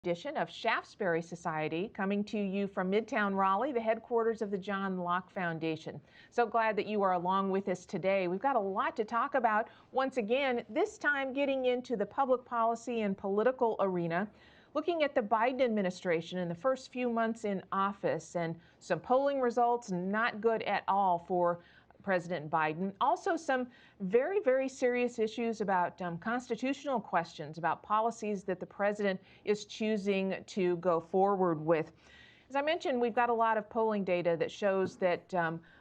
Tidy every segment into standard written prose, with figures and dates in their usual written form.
Edition of Shaftesbury Society, coming to you from Midtown Raleigh, the headquarters of the John Locke Foundation. So glad that you are along with us today. We've got a lot to talk about once again, this time getting into the public policy and political arena, looking at the Biden administration in the first few months in office, and some polling results not good at all for President Biden. Also, some very, very serious issues about constitutional questions, about policies that the president is choosing to go forward with. As I mentioned, we've got a lot of polling data that shows that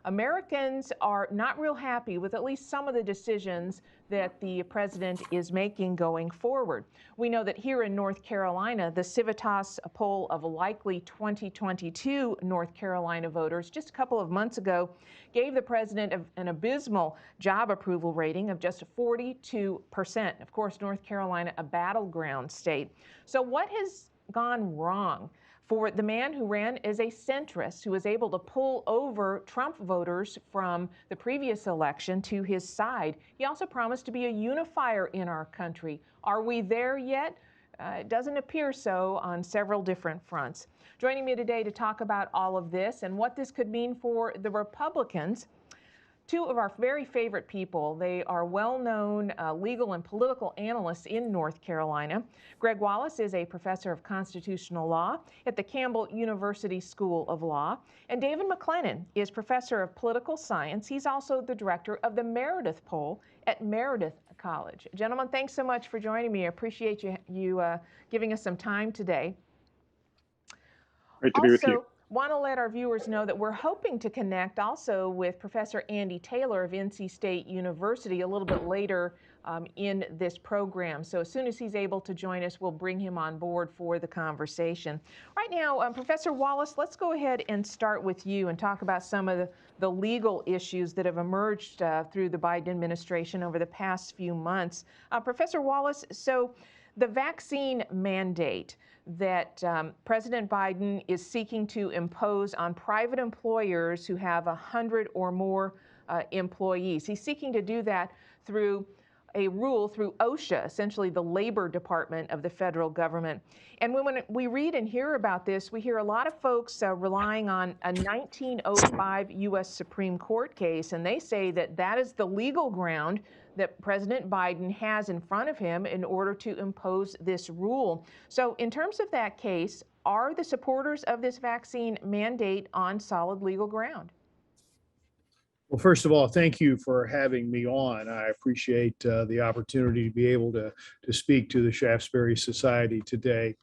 Americans are not real happy with at least some of the decisions that the president is making going forward. We know that here in North Carolina, the Civitas poll of likely 2022 North Carolina voters just a couple of months ago gave the president an abysmal job approval rating of just 42%. Of course, North Carolina, a battleground state. So what has gone wrong for the man who ran as a centrist, who was able to pull over Trump voters from the previous election to his side? He also promised to be a unifier in our country. Are we there yet? It doesn't appear so on several different fronts. Joining me today to talk about all of this and what this could mean for the Republicans, two of our very favorite people. They are well-known legal and political analysts in North Carolina. Greg Wallace is a professor of constitutional law at the Campbell University School of Law. And David McLennan is professor of political science. He's also the director of the Meredith Poll at Meredith College. Gentlemen, thanks so much for joining me. I appreciate you giving us some time today. Great to be with you. Want to let our viewers know that we're hoping to connect also with Professor Andy Taylor of NC State University a little bit later in this program. So as soon as he's able to join us, we'll bring him on board for the conversation. Right now, Professor Wallace, let's go ahead and start with you and talk about some of the legal issues that have emerged through the Biden administration over the past few months. Professor Wallace, so the vaccine mandate that President Biden is seeking to impose on private employers who have 100 or more employees. He's seeking to do that through a rule through OSHA, essentially the Labor Department of the federal government. And when we read and hear about this, we hear a lot of folks relying on a 1905 U.S. Supreme Court case, and they say that that is the legal ground that President Biden has in front of him in order to impose this rule. So in terms of that case, are the supporters of this vaccine mandate on solid legal ground? Well, first of all, thank you for having me on. I appreciate the opportunity to be able to speak to the Shaftesbury Society today.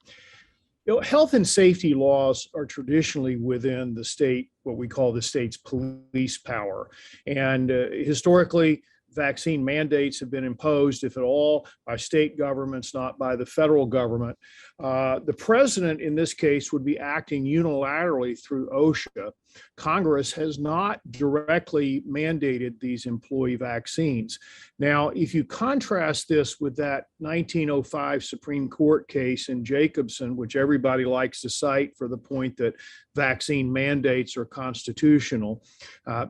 You know, health and safety laws are traditionally within the state, what we call the state's police power. And historically, vaccine mandates have been imposed, if at all, by state governments, not by the federal government. The president, in this case, would be acting unilaterally through OSHA. Congress has not directly mandated these employee vaccines. Now, if you contrast this with that 1905 Supreme Court case in Jacobson, which everybody likes to cite for the point that vaccine mandates are constitutional,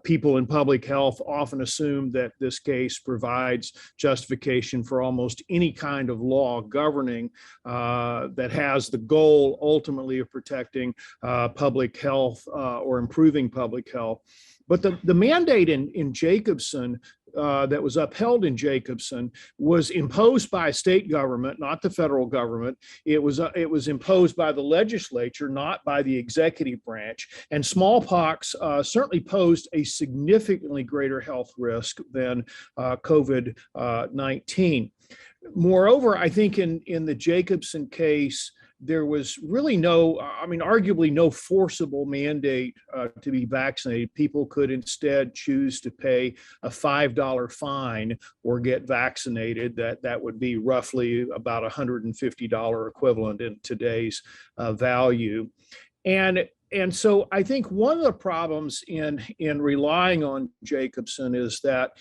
people in public health often assume that this case provides justification for almost any kind of law governing that has the goal ultimately of protecting public health or improving public health. But the mandate in Jacobson that was upheld in Jacobson was imposed by state government, not the federal government. It was imposed by the legislature, not by the executive branch. And smallpox certainly posed a significantly greater health risk than COVID-19. Moreover, I think in the Jacobson case, there was really arguably no forcible mandate to be vaccinated. People could instead choose to pay a $5 fine or get vaccinated. That would be roughly about $150 equivalent in today's value. And And so I think one of the problems in relying on Jacobson is that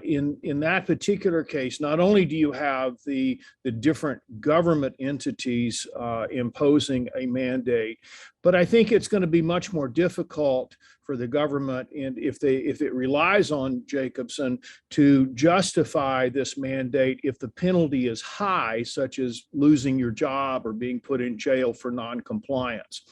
in that particular case, not only do you have the different government entities imposing a mandate, but I think it's going to be much more difficult for the government, and if it relies on Jacobson, to justify this mandate if the penalty is high, such as losing your job or being put in jail for noncompliance.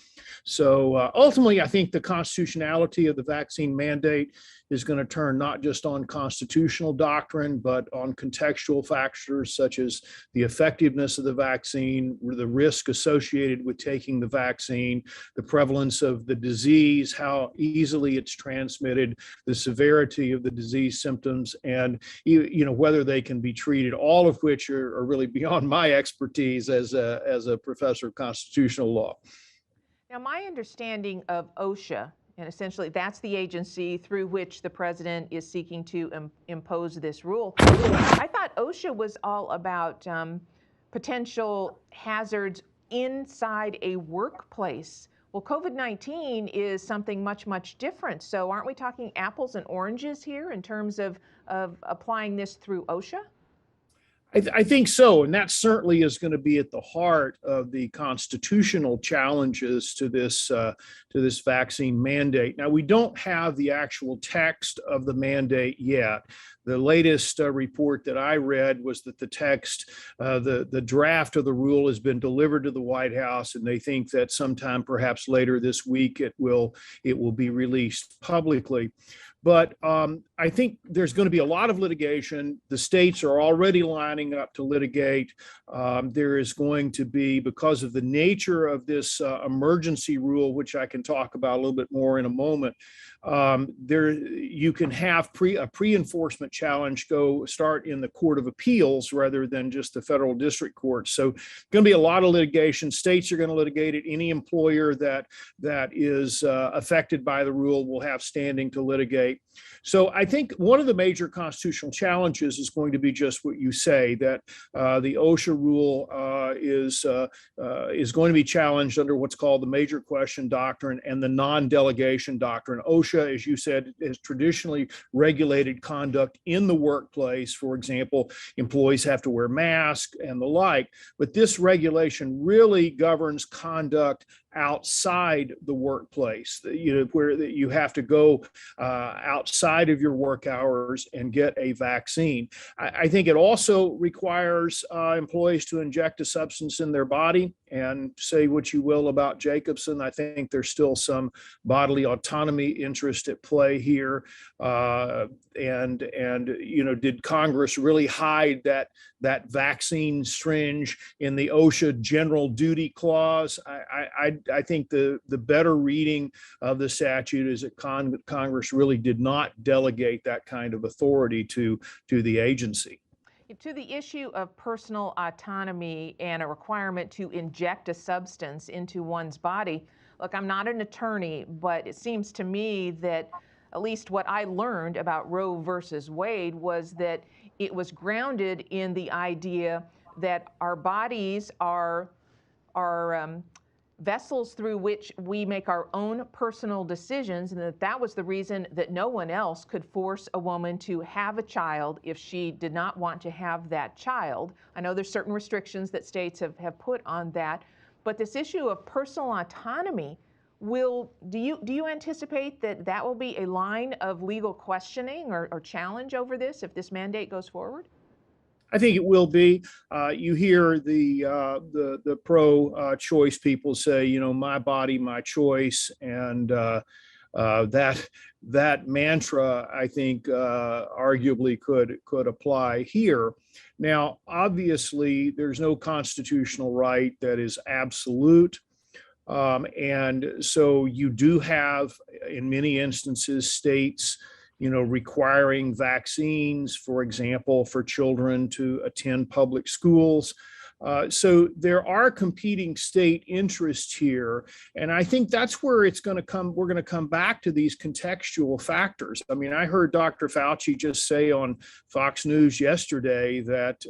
So ultimately, I think the constitutionality of the vaccine mandate is going to turn not just on constitutional doctrine, but on contextual factors such as the effectiveness of the vaccine, the risk associated with taking the vaccine, the prevalence of the disease, how easily it's transmitted, the severity of the disease symptoms, and whether they can be treated, all of which are really beyond my expertise as a professor of constitutional law. Now, my understanding of OSHA, and essentially that's the agency through which the president is seeking to impose this rule. I thought OSHA was all about potential hazards inside a workplace. Well, COVID-19 is something much, much different. So aren't we talking apples and oranges here in terms of applying this through OSHA? I think so, and that certainly is going to be at the heart of the constitutional challenges to this vaccine mandate. Now, we don't have the actual text of the mandate yet. The latest report that I read was that the text, the draft of the rule, has been delivered to the White House, and they think that sometime, perhaps later this week, it will be released publicly. But I think there's going to be a lot of litigation. The states are already lining up to litigate. There is going to be, because of the nature of this emergency rule, which I can talk about a little bit more in a moment, you can have a pre-enforcement challenge start in the Court of Appeals rather than just the federal district court. So going to be a lot of litigation. States are going to litigate it. Any employer that is affected by the rule will have standing to litigate. So I think one of the major constitutional challenges is going to be just what you say, that the OSHA rule is going to be challenged under what's called the major question doctrine and the non-delegation doctrine. OSHA, as you said, has traditionally regulated conduct in the workplace. For example, employees have to wear masks and the like, but this regulation really governs conduct outside the workplace, where you have to go outside of your work hours and get a vaccine. I think it also requires employees to inject a substance in their body. And say what you will about Jacobson, I think there's still some bodily autonomy interest at play here. And did Congress really hide that vaccine syringe in the OSHA general duty clause? I think the better reading of the statute is that Congress really did not delegate that kind of authority to the agency. To the issue of personal autonomy and a requirement to inject a substance into one's body, look, I'm not an attorney, but it seems to me that at least what I learned about Roe versus Wade was that it was grounded in the idea that our bodies are vessels through which we make our own personal decisions, and that was the reason that no one else could force a woman to have a child if she did not want to have that child. I know there's certain restrictions that states have put on that, but this issue of personal autonomy, do you anticipate that will be a line of legal questioning or challenge over this if this mandate goes forward? I think it will be. You hear the pro-choice people say, my body, my choice, and that mantra, I think, arguably could apply here. Now, obviously, there's no constitutional right that is absolute. And so you do have, in many instances, states requiring vaccines, for example, for children to attend public schools. So there are competing state interests here. And I think that's where it's going to come. We're going to come back to these contextual factors. I mean, I heard Dr. Fauci just say on Fox News yesterday that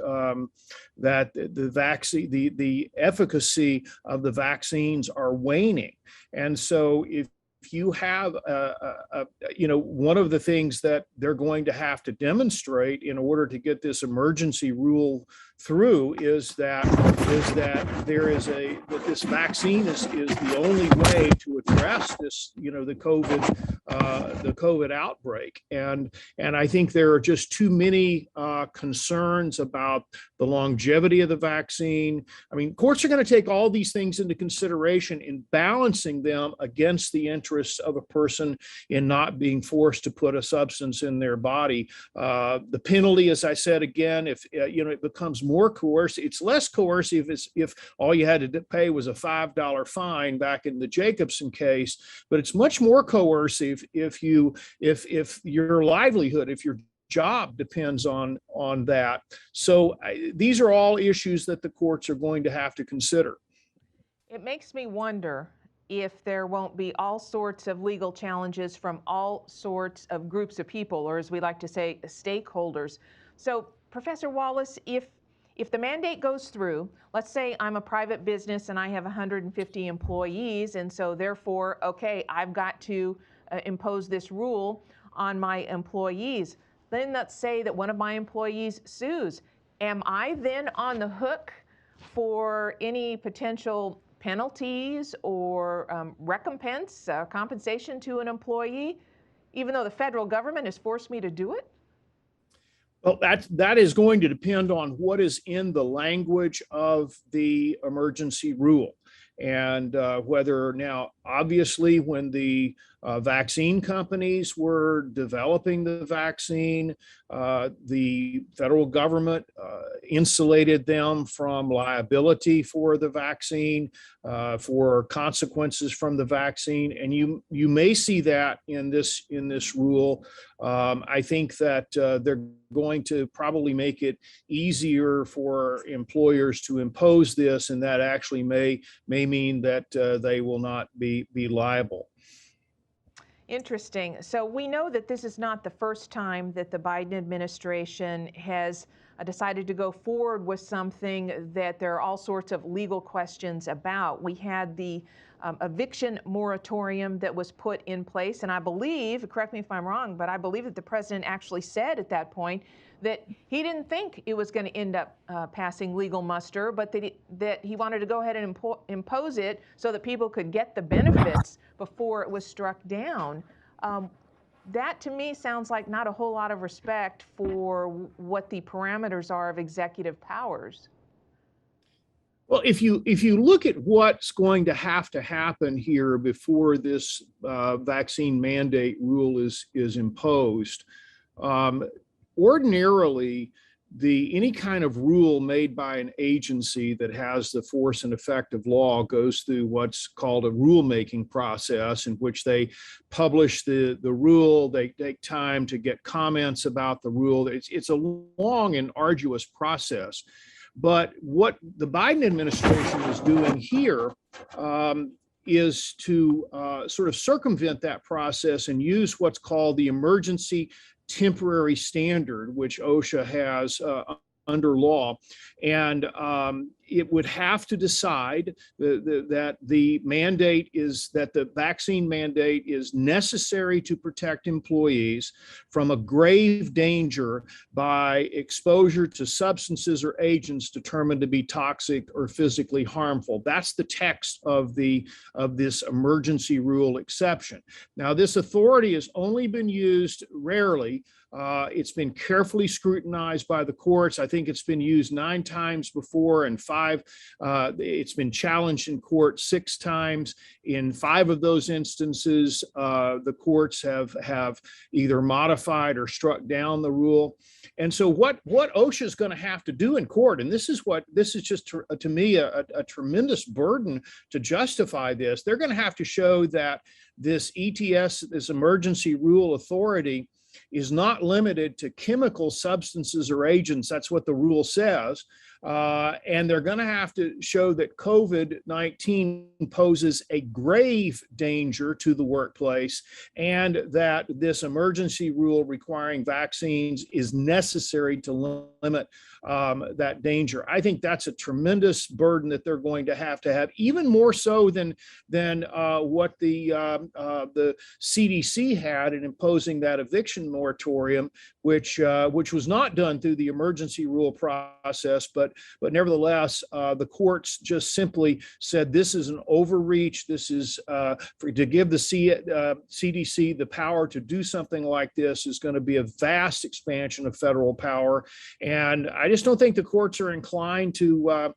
that the vaccine, the efficacy of the vaccines are waning. And so if you have, one of the things that they're going to have to demonstrate in order to get this emergency rule through is that this vaccine is the only way to address this, the COVID outbreak. And I think there are just too many concerns about the longevity of the vaccine. I mean, courts are going to take all these things into consideration in balancing them against the interests of a person in not being forced to put a substance in their body. The penalty, as I said, again, if it becomes more coercive, it's less coercive if all you had to pay was a $5 fine back in the Jacobson case, but it's much more coercive if your livelihood, if your job depends on that. So these are all issues that the courts are going to have to consider. It makes me wonder if there won't be all sorts of legal challenges from all sorts of groups of people, or as we like to say, stakeholders. So, Professor Wallace, if the mandate goes through, let's say I'm a private business and I have 150 employees, and so therefore, okay, I've got to impose this rule on my employees. Then let's say that one of my employees sues. Am I then on the hook for any potential penalties or recompense, compensation to an employee, even though the federal government has forced me to do it? Well, that is going to depend on what is in the language of the emergency rule. And whether now, obviously, when the vaccine companies were developing the vaccine, the federal government insulated them from liability for the vaccine, for consequences from the vaccine, and you may see that in this rule. I think that they're going to probably make it easier for employers to impose this, and that actually may mean that they will not be liable. Interesting. So we know that this is not the first time that the Biden administration has decided to go forward with something that there are all sorts of legal questions about. We had the eviction moratorium that was put in place, and I believe, correct me if I'm wrong, but I believe that the president actually said at that point that he didn't think it was going to end up passing legal muster, but that he wanted to go ahead and impose it so that people could get the benefits before it was struck down. That to me sounds like not a whole lot of respect for what the parameters are of executive powers. Well, if you look at what's going to happen here before this vaccine mandate rule is imposed, ordinarily, any kind of rule made by an agency that has the force and effect of law goes through what's called a rulemaking process, in which they publish the rule. They take time to get comments about the rule. It's a long and arduous process. But what the Biden administration is doing here is to sort of circumvent that process and use what's called the emergency temporary standard, which OSHA has under law. And it would have to decide that the mandate is that the vaccine mandate is necessary to protect employees from a grave danger by exposure to substances or agents determined to be toxic or physically harmful. That's the text of this emergency rule exception. Now, this authority has only been used rarely. It's been carefully scrutinized by the courts. I think it's been used 9 times before, and 5. It's been challenged in court 6 times. In 5 of those instances, the courts have either modified or struck down the rule. And so what OSHA is going to have to do in court, and this is just to me a tremendous burden to justify this. They're going to have to show that this ETS, this emergency rule authority, is not limited to chemical substances or agents. That's what the rule says. and they're going to have to show that COVID-19 poses a grave danger to the workplace and that this emergency rule requiring vaccines is necessary to limit that danger. I think that's a tremendous burden that they're going to have, even more so than what the CDC had in imposing that eviction moratorium, which was not done through the emergency rule process, but nevertheless, the courts just simply said this is an overreach. This is to give the CDC the power to do something like this is going to be a vast expansion of federal power, and I just don't think the courts are inclined to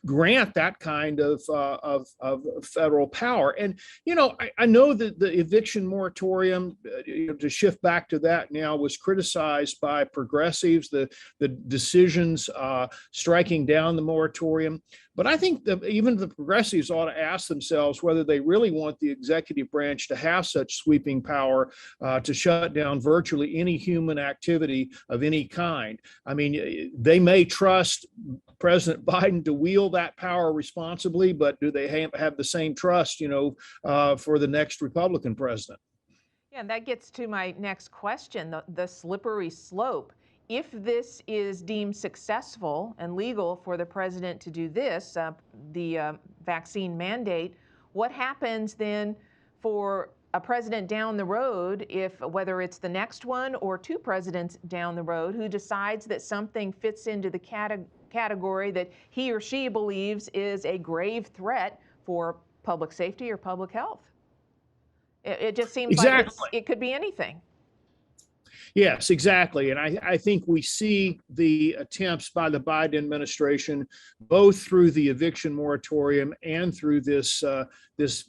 grant that kind of federal power. And I know that the eviction moratorium, to shift back to that now, was criticized by progressives. The decisions striking down the moratorium. But I think that even the progressives ought to ask themselves whether they really want the executive branch to have such sweeping power to shut down virtually any human activity of any kind. I mean, they may trust President Biden to wield that power responsibly, but do they have the same trust, for the next Republican president? Yeah, and that gets to my next question, the slippery slope. If this is deemed successful and legal for the president to do this, the vaccine mandate, what happens then for a president down the road, whether it's the next one or two presidents down the road, who decides that something fits into the category that he or she believes is a grave threat for public safety or public health? It just seems like it could be anything. Yes, exactly. And I think we see the attempts by the Biden administration, both through the eviction moratorium and through this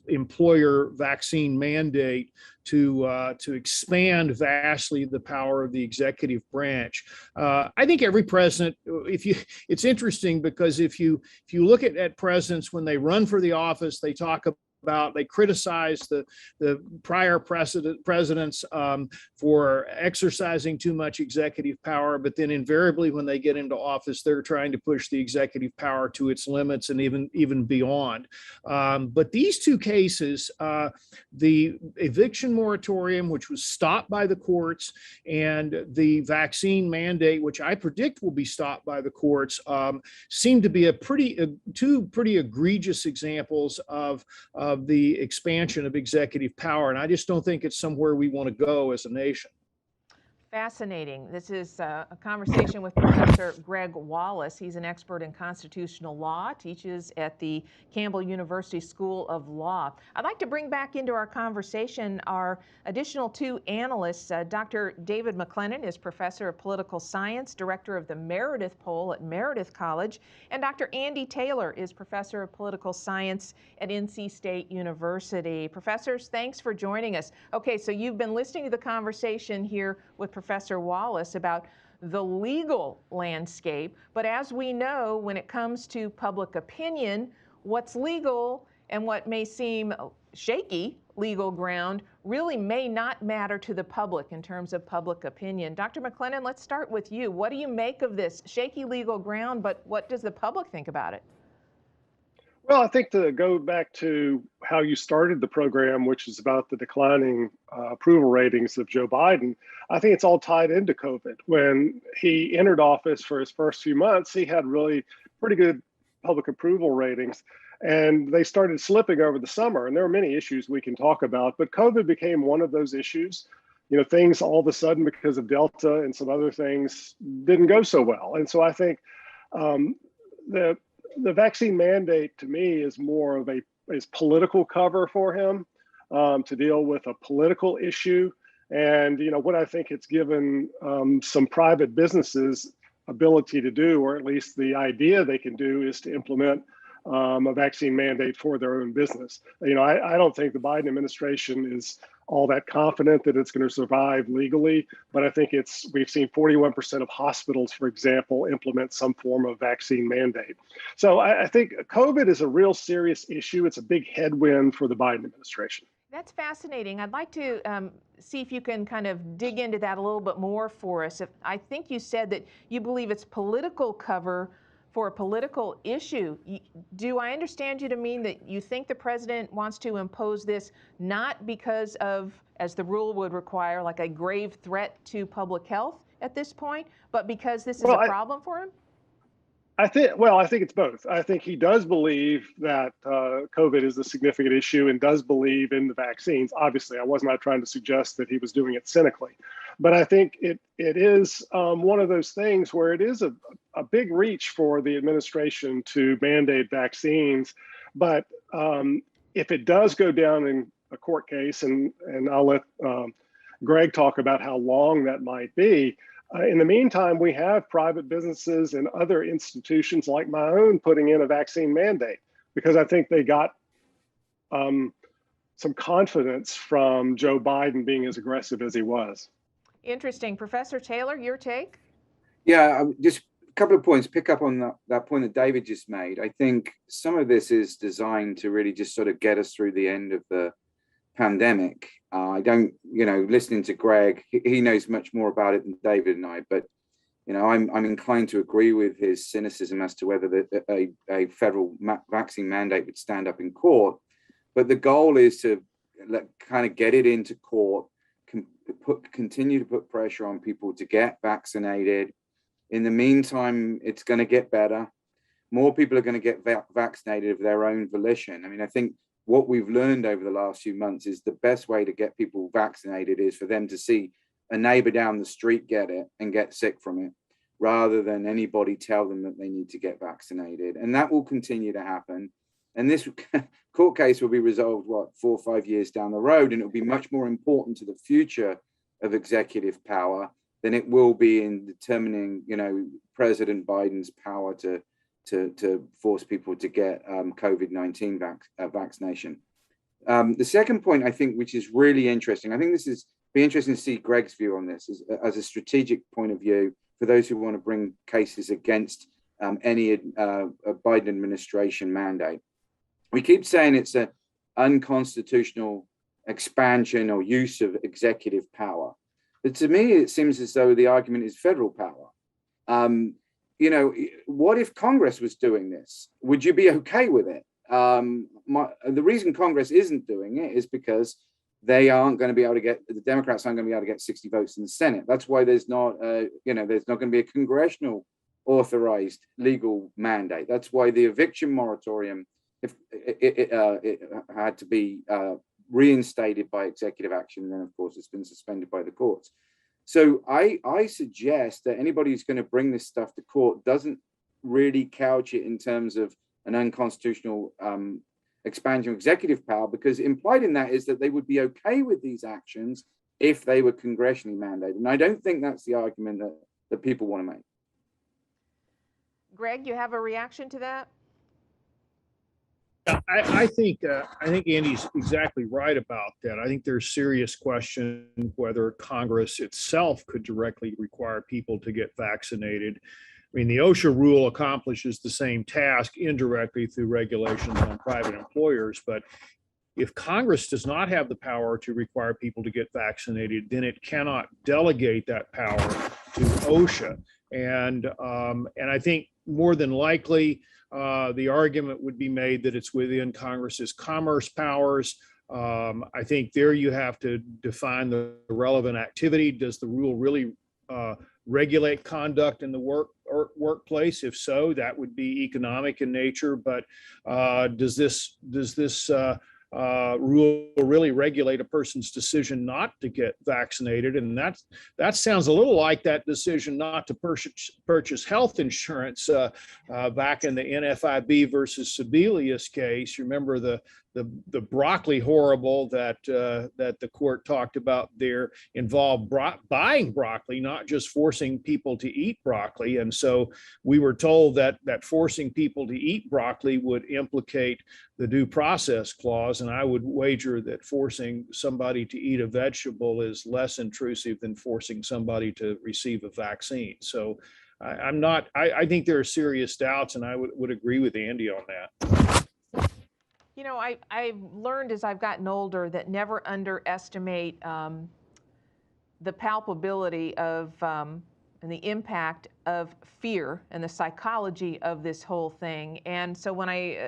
employer vaccine mandate, to expand vastly the power of the executive branch. I think every president, it's interesting because if you look at presidents when they run for the office, they criticize the prior presidents for exercising too much executive power, but then invariably when they get into office, they're trying to push the executive power to its limits and even beyond. But these two cases, the eviction moratorium, which was stopped by the courts, and the vaccine mandate, which I predict will be stopped by the courts, seem to be two pretty egregious examples of the expansion of executive power. And I just don't think it's somewhere we want to go as a nation. Fascinating. This is a conversation with Professor Greg Wallace. He's an expert in constitutional law, teaches at the Campbell University School of Law. I'd like to bring back into our conversation our additional two analysts. Dr. David McLennan is professor of political science, director of the Meredith Poll at Meredith College, and Dr. Andy Taylor is professor of political science at NC State University. Professors, thanks for joining us. Okay, so you've been listening to the conversation here with Professor Wallace about the legal landscape, but as we know, when it comes to public opinion, what's legal and what may seem shaky legal ground really may not matter to the public in terms of public opinion. Dr. McLennan, let's start with you. What do you make of this shaky legal ground, but what does the public think about it? Well, I think to go back to how you started the program, which is about the declining approval ratings of Joe Biden, I think it's all tied into COVID. When he entered office for his first few months, he had really pretty good public approval ratings, and they started slipping over the summer. And there are many issues we can talk about, but COVID became one of those issues. Things all of a sudden, because of Delta and some other things, didn't go so well. And so I think the vaccine mandate to me is more of a political cover for him to deal with a political issue. And, what I think it's given some private businesses ability to do, or at least the idea they can do, is to implement a vaccine mandate for their own business. I don't think the Biden administration is all that confident that it's going to survive legally, but I think we've seen 41% of hospitals, for example, implement some form of vaccine mandate. So I think COVID is a real serious issue. It's a big headwind for the Biden administration. That's fascinating. I'd like to see if you can kind of dig into that a little bit more for us. I think you said that you believe it's political cover for a political issue. Do I understand you to mean that you think the president wants to impose this not because of, as the rule would require, like a grave threat to public health at this point, but because this is Well, a problem for him? I think it's both. I think he does believe that COVID is a significant issue and does believe in the vaccines. Obviously, I was not trying to suggest that he was doing it cynically, but I think it is one of those things where it is a big reach for the administration to mandate vaccines. But if it does go down in a court case, and I'll let Greg talk about how long that might be. In the meantime, we have private businesses and other institutions like my own putting in a vaccine mandate because I think they got some confidence from Joe Biden being as aggressive as he was. Interesting. Professor Taylor, your take? Yeah, just a couple of points. Pick up on that point that David just made. I think some of this is designed to really just sort of get us through the end of the pandemic. I don't, listening to Greg, he knows much more about it than David and I, but, I'm inclined to agree with his cynicism as to whether a federal vaccine mandate would stand up in court. But the goal is to kind of get it into court, continue to put pressure on people to get vaccinated. In the meantime, it's going to get better. More people are going to get vaccinated of their own volition. I mean, I think what we've learned over the last few months is the best way to get people vaccinated is for them to see a neighbor down the street get it and get sick from it, rather than anybody tell them that they need to get vaccinated. And that will continue to happen. And this court case will be resolved, 4 or 5 years down the road, and it will be much more important to the future of executive power than it will be in determining, President Biden's power to force people to get COVID-19 vaccination. The second point, I think, which is really interesting, I think this is be interesting to see Greg's view on this as a strategic point of view for those who want to bring cases against any Biden administration mandate. We keep saying it's an unconstitutional expansion or use of executive power. But to me, it seems as though the argument is federal power. What if Congress was doing this? Would you be okay with it? The reason Congress isn't doing it is because they aren't going to be able to the Democrats aren't going to be able to get 60 votes in the Senate. That's why there's not, there's not going to be a congressional authorized legal mandate. That's why the eviction moratorium, if it had to be reinstated by executive action, then of course it's been suspended by the courts. So I suggest that anybody who's going to bring this stuff to court doesn't really couch it in terms of an unconstitutional expansion of executive power, because implied in that is that they would be okay with these actions if they were congressionally mandated. And I don't think that's the argument that people want to make. Greg, you have a reaction to that? I think Andy's exactly right about that. I think there's serious question whether Congress itself could directly require people to get vaccinated. I mean, the OSHA rule accomplishes the same task indirectly through regulations on private employers, but if Congress does not have the power to require people to get vaccinated, then it cannot delegate that power to OSHA. And I think more than likely, the argument would be made that it's within Congress's commerce powers. I think there you have to define the relevant activity. Does the rule really regulate conduct in the workplace? If so, that would be economic in nature. But does this rule really regulate a person's decision not to get vaccinated? And that sounds a little like that decision not to purchase health insurance back in the NFIB versus Sebelius case. You remember the broccoli horrible that the court talked about there involved buying broccoli, not just forcing people to eat broccoli. And so we were told that forcing people to eat broccoli would implicate the due process clause. And I would wager that forcing somebody to eat a vegetable is less intrusive than forcing somebody to receive a vaccine. So I think there are serious doubts, and I would agree with Andy on that. You know, I've learned as I've gotten older that never underestimate the palpability of and the impact of fear and the psychology of this whole thing. And so when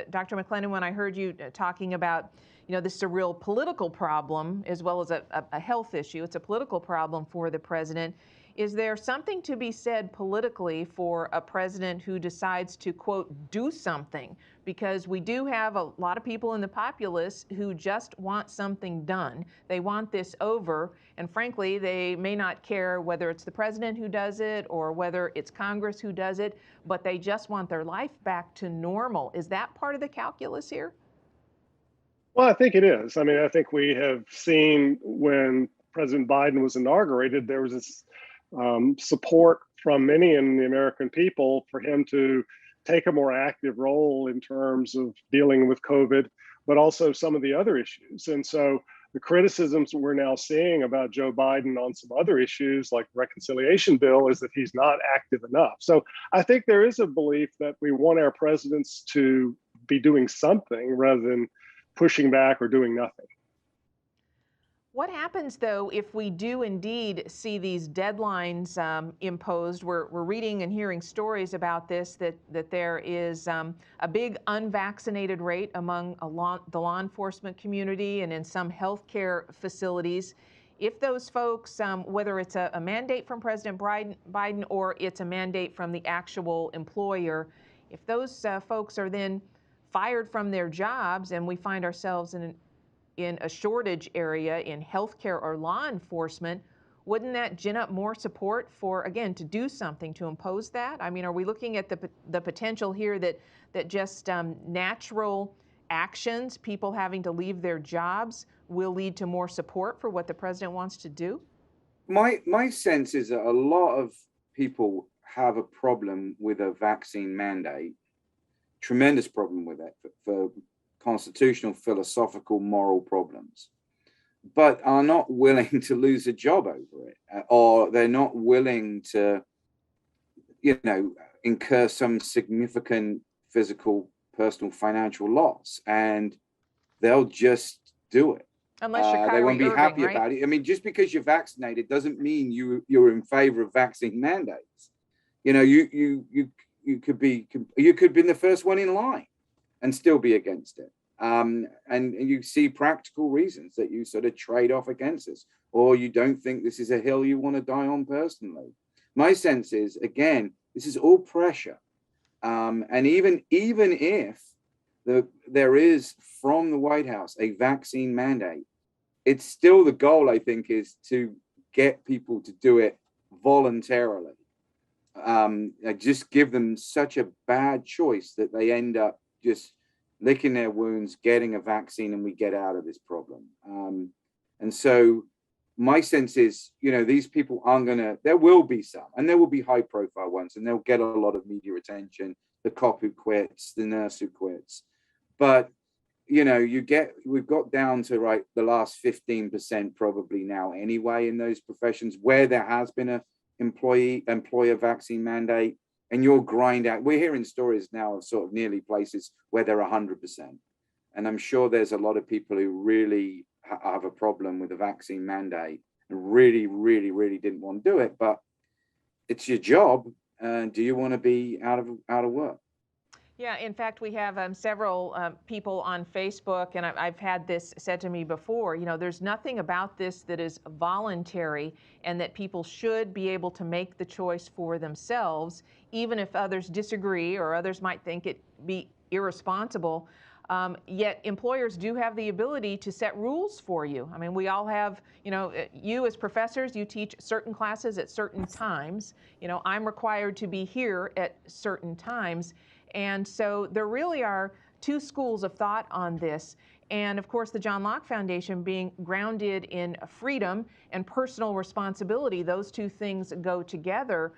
Dr. McLennan, when I heard you talking about, you know, this is a real political problem as well as a health issue, it's a political problem for the president. Is there something to be said politically for a president who decides to, quote, do something? Because we do have a lot of people in the populace who just want something done. They want this over, and frankly, they may not care whether it's the president who does it or whether it's Congress who does it, but they just want their life back to normal. Is that part of the calculus here? Well, I think it is. I mean, I think we have seen when President Biden was inaugurated, there was this support from many in the American people for him to take a more active role in terms of dealing with COVID, but also some of the other issues. And so the criticisms we're now seeing about Joe Biden on some other issues like the reconciliation bill is that he's not active enough. So I think there is a belief that we want our presidents to be doing something rather than pushing back or doing nothing. What happens, though, if we do indeed see these deadlines imposed? We're reading and hearing stories about this, that there is a big unvaccinated rate among the law enforcement community and in some healthcare facilities. If those folks, whether it's a mandate from President Biden or it's a mandate from the actual employer, if those folks are then fired from their jobs and we find ourselves in a shortage area in healthcare or law enforcement, wouldn't that gin up more support for, again, to do something to impose that? I mean, are we looking at the potential here that just natural actions, people having to leave their jobs, will lead to more support for what the president wants to do? My sense is that a lot of people have a problem with a vaccine mandate, tremendous problem with it for constitutional, philosophical, moral problems, but are not willing to lose a job over it, or they're not willing to, you know, incur some significant physical, personal, financial loss, and they'll just do it. Unless you're they won't be Irving, happy right? about it. I mean, just because you're vaccinated doesn't mean you're in favor of vaccine mandates. You know, you could be the first one in line and still be against it. And you see practical reasons that you sort of trade off against this, or you don't think this is a hill you want to die on personally. My sense is, again, this is all pressure. And even if there is from the White House a vaccine mandate, it's still the goal, I think, is to get people to do it voluntarily. Just give them such a bad choice that they end up just licking their wounds, getting a vaccine, and we get out of this problem. And so my sense is, you know, these people aren't there will be some, and there will be high profile ones, and they'll get a lot of media attention, the cop who quits, the nurse who quits. But, you know, we've got down to the last 15% probably now anyway in those professions where there has been a employer vaccine mandate. And you'll grind out. We're hearing stories now of sort of nearly places where they're 100%. And I'm sure there's a lot of people who really have a problem with the vaccine mandate and really, really, really didn't want to do it. But it's your job. Do you want to be out of work? Yeah, in fact, we have several people on Facebook, and I've had this said to me before, you know, there's nothing about this that is voluntary and that people should be able to make the choice for themselves, even if others disagree or others might think it be irresponsible. Yet employers do have the ability to set rules for you. I mean, we all have, you know, you as professors, you teach certain classes at certain times. You know, I'm required to be here at certain times. And so there really are two schools of thought on this. And of course, the John Locke Foundation being grounded in freedom and personal responsibility, those two things go together.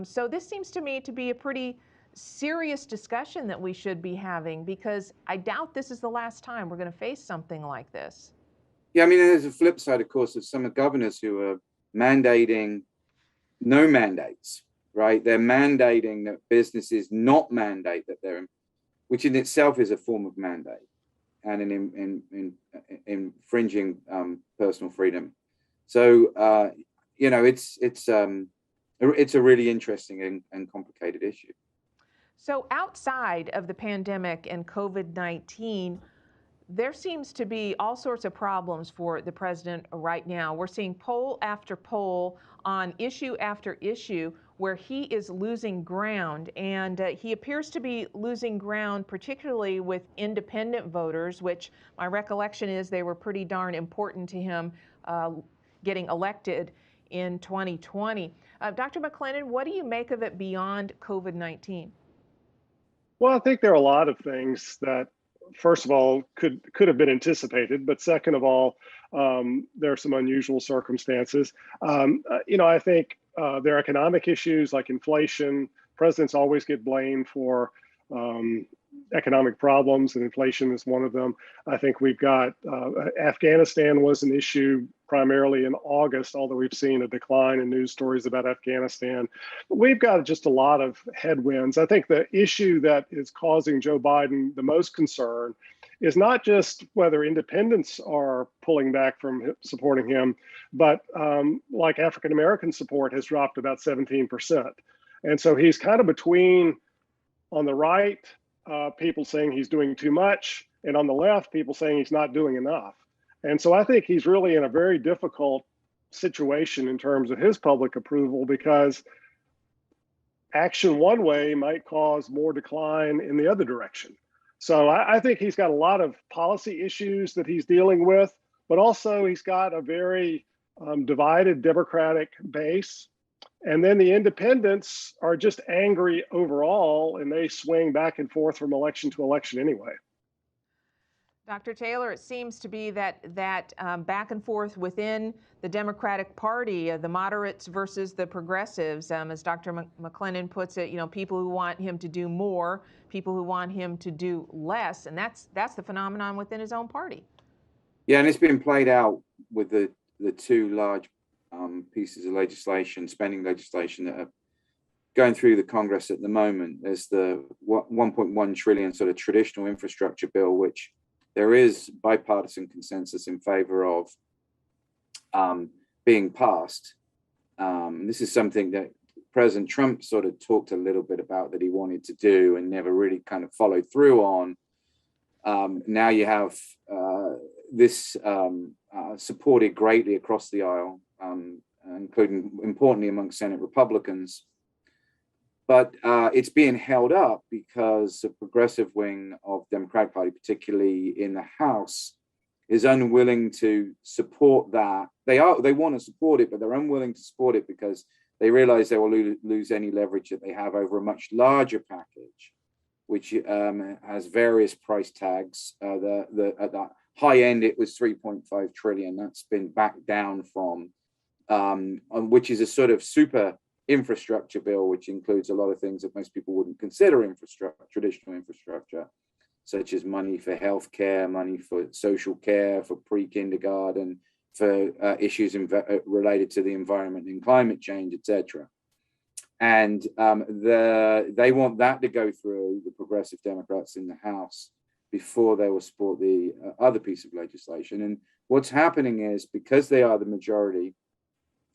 So this seems to me to be a pretty serious discussion that we should be having, because I doubt this is the last time we're going to face something like this. Yeah, I mean, there's a flip side, of course, of some governors who are mandating no mandates. Right, they're mandating that businesses not mandate that which in itself is a form of mandate. and infringing personal freedom. So it's a really interesting and complicated issue. So outside of the pandemic and COVID-19, there seems to be all sorts of problems for the president right now. We're seeing poll after poll on issue after issue where he is losing ground, and he appears to be losing ground particularly with independent voters, which my recollection is they were pretty darn important to him getting elected in 2020. Dr. McLennan, what do you make of it beyond COVID-19? Well, I think there are a lot of things that, first of all, could have been anticipated, but second of all, there are some unusual circumstances. I think there are economic issues like inflation. Presidents always get blamed for economic problems, and inflation is one of them. I think we've got Afghanistan was an issue primarily in August, although we've seen a decline in news stories about Afghanistan. But we've got just a lot of headwinds. I think the issue that is causing Joe Biden the most concern is not just whether independents are pulling back from supporting him, but like African American support has dropped about 17%. And so he's kind of between, on the right, people saying he's doing too much, and on the left, people saying he's not doing enough. And so I think he's really in a very difficult situation in terms of his public approval, because action one way might cause more decline in the other direction. So I think he's got a lot of policy issues that he's dealing with, but also he's got a very divided Democratic base. And then the independents are just angry overall, and they swing back and forth from election to election anyway. Dr. Taylor, it seems to be that back and forth within the Democratic Party, the moderates versus the progressives, as Dr. McLennan puts it, people who want him to do more, people who want him to do less, and that's the phenomenon within his own party. Yeah, and it's been played out with the two large pieces of legislation, spending legislation, that are going through the Congress at the moment. There's the 1.1 trillion sort of traditional infrastructure bill, which there is bipartisan consensus in favor of being passed. This is something that President Trump sort of talked a little bit about that he wanted to do and never really kind of followed through on. Now you have this supported greatly across the aisle, including importantly among Senate Republicans. But it's being held up because the progressive wing of the Democratic Party, particularly in the House, is unwilling to support that. They want to support it, but they're unwilling to support it because they realize they will lose any leverage that they have over a much larger package, which has various price tags. At the high end, it was 3.5 trillion. That's been backed down from, which is a sort of super infrastructure bill, which includes a lot of things that most people wouldn't consider infrastructure, traditional infrastructure, such as money for healthcare, money for social care, for pre-kindergarten, for issues related to the environment and climate change, etc. And they want that to go through the progressive Democrats in the House before they will support the other piece of legislation. And what's happening is, because they are the majority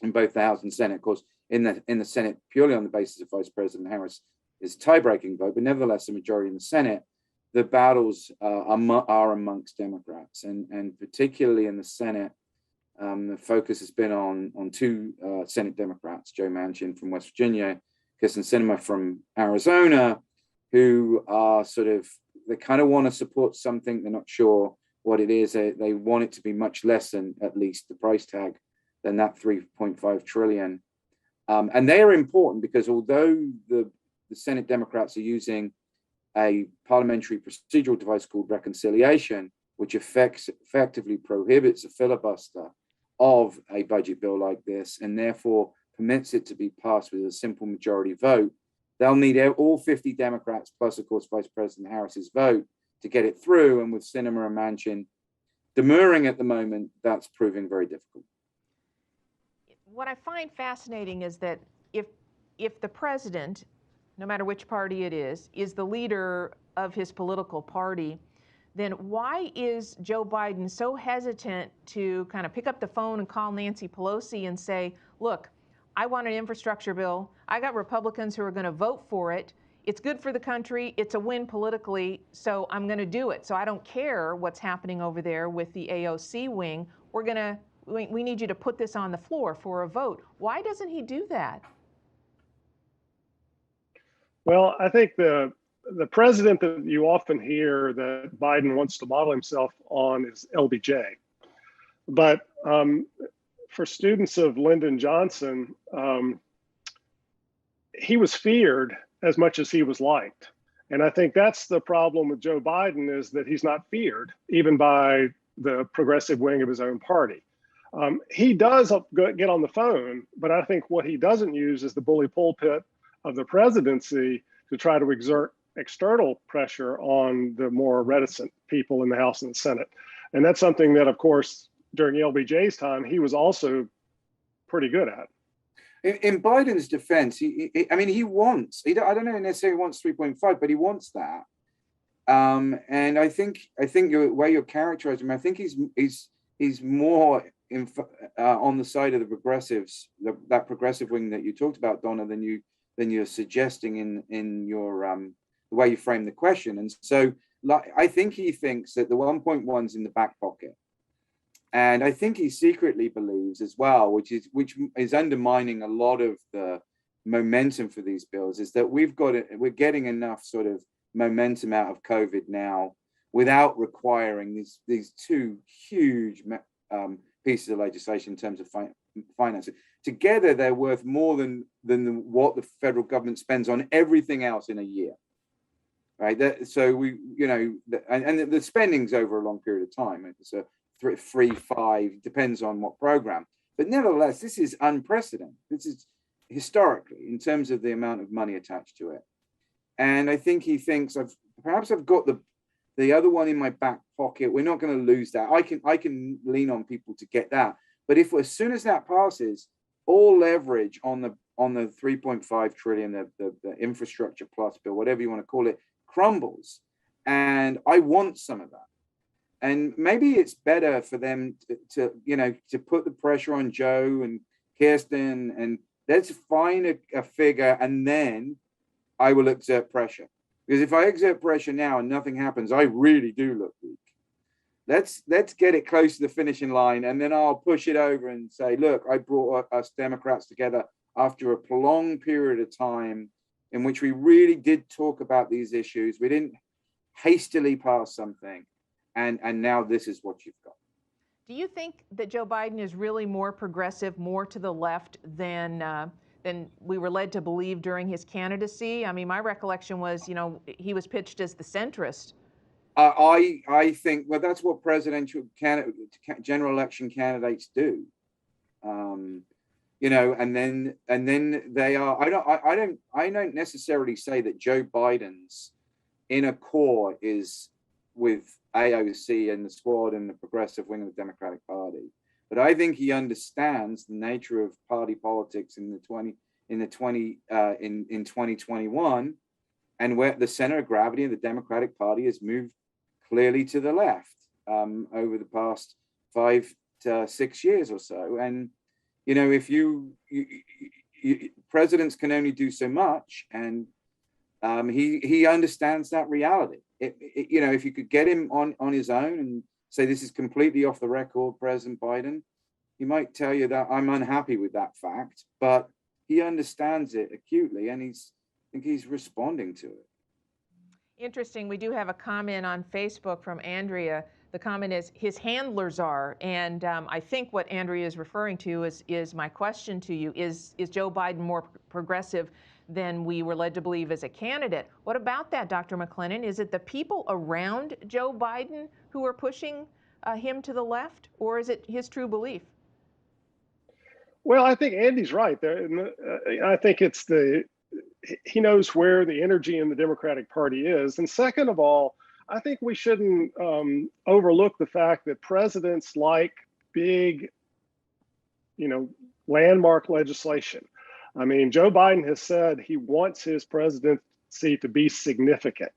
in both the House and Senate, of course, in the Senate, purely on the basis of Vice President Harris, is a tie-breaking vote, but nevertheless, a majority in the Senate, the battles are amongst Democrats, and particularly in the Senate, the focus has been on two Senate Democrats, Joe Manchin from West Virginia, Kyrsten Sinema from Arizona, who are they kind of want to support something. They're not sure what it is. They want it to be much less than at least the price tag than that 3.5 trillion. And they are important because although the Senate Democrats are using a parliamentary procedural device called reconciliation, which effectively prohibits a filibuster of a budget bill like this, and therefore permits it to be passed with a simple majority vote, they'll need all 50 Democrats, plus, of course, Vice President Harris's vote to get it through. And with Sinema and Manchin demurring at the moment, that's proving very difficult. What I find fascinating is that if the president, no matter which party it is the leader of his political party, then why is Joe Biden so hesitant to kind of pick up the phone and call Nancy Pelosi and say, look, I want an infrastructure bill. I got Republicans who are going to vote for it. It's good for the country. It's a win politically, so I'm going to do it. So I don't care what's happening over there with the AOC wing. We need you to put this on the floor for a vote. Why doesn't he do that? Well, I think the president that you often hear that Biden wants to model himself on is LBJ. But for students of Lyndon Johnson, he was feared as much as he was liked. And I think that's the problem with Joe Biden, is that he's not feared, even by the progressive wing of his own party. He does get on the phone, but I think what he doesn't use is the bully pulpit of the presidency to try to exert external pressure on the more reticent people in the House and the Senate. And that's something that, of course, during LBJ's time, he was also pretty good at. In Biden's defense, I don't know necessarily wants 3.5, but he wants that. And I think the way you're characterizing him, I think he's more on the side of the progressives, that progressive wing that you talked about, Donna, than you're suggesting in your the way you frame the question. And so, I think he thinks that the 1.1's in the back pocket. And I think he secretly believes as well, which is undermining a lot of the momentum for these bills, is that we're getting enough sort of momentum out of COVID now without requiring these two huge pieces of legislation in terms of financing. Together, they're worth more than what the federal government spends on everything else in a year. Right. So and the spending's over a long period of time. It's a 3, 5, depends on what program. But nevertheless, this is unprecedented. This is historically in terms of the amount of money attached to it. And I think he thinks I've got the other one in my back pocket. We're not going to lose that. I can lean on people to get that. But as soon as that passes, all leverage on the 3.5 trillion, the infrastructure plus bill, whatever you want to call it, crumbles. And I want some of that. And maybe it's better for them to put the pressure on Joe and Kirsten, and let's find a figure, and then I will exert pressure. Because if I exert pressure now and nothing happens, I really do look weak. Let's get it close to the finishing line, and then I'll push it over and say, look, I brought us Democrats together after a prolonged period of time in which we really did talk about these issues. We didn't hastily pass something. And now this is what you've got. Do you think that Joe Biden is really more progressive, more to the left than we were led to believe during his candidacy? I mean, my recollection was, he was pitched as the centrist. I think, well, that's what presidential general election candidates do. And then they are. I don't necessarily say that Joe Biden's inner core is with AOC and the squad and the progressive wing of the Democratic Party, but I think he understands the nature of party politics in 2021, and where the center of gravity of the Democratic Party has moved clearly to the left over the past 5 to 6 years or so. And if you presidents can only do so much, and he understands that reality. If you could get him on his own and say this is completely off the record, President Biden, he might tell you that I'm unhappy with that fact, but he understands it acutely, and I think he's responding to it. Interesting. We do have a comment on Facebook from Andrea. The comment is, his handlers are, and I think what Andrea is referring to is my question to you, is Joe Biden more progressive than we were led to believe as a candidate? What about that, Dr. McLennan? Is it the people around Joe Biden who are pushing him to the left, or is it his true belief? Well, I think Andy's right there. I think he knows where the energy in the Democratic Party is. And second of all, I think we shouldn't overlook the fact that presidents like big, landmark legislation. I mean, Joe Biden has said he wants his presidency to be significant.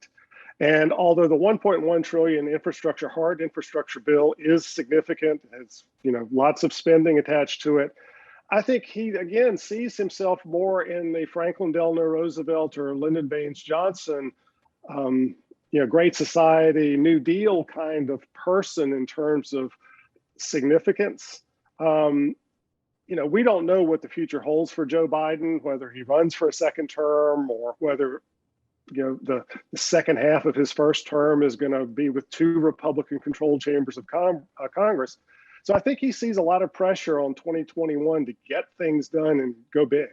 And although the 1.1 trillion hard infrastructure bill is significant, has lots of spending attached to it, I think he again sees himself more in the Franklin Delano Roosevelt or Lyndon Baines Johnson, Great Society, New Deal kind of person in terms of significance. We don't know what the future holds for Joe Biden, whether he runs for a second term or whether the second half of his first term is going to be with two Republican-controlled chambers of Congress. So I think he sees a lot of pressure on 2021 to get things done and go big.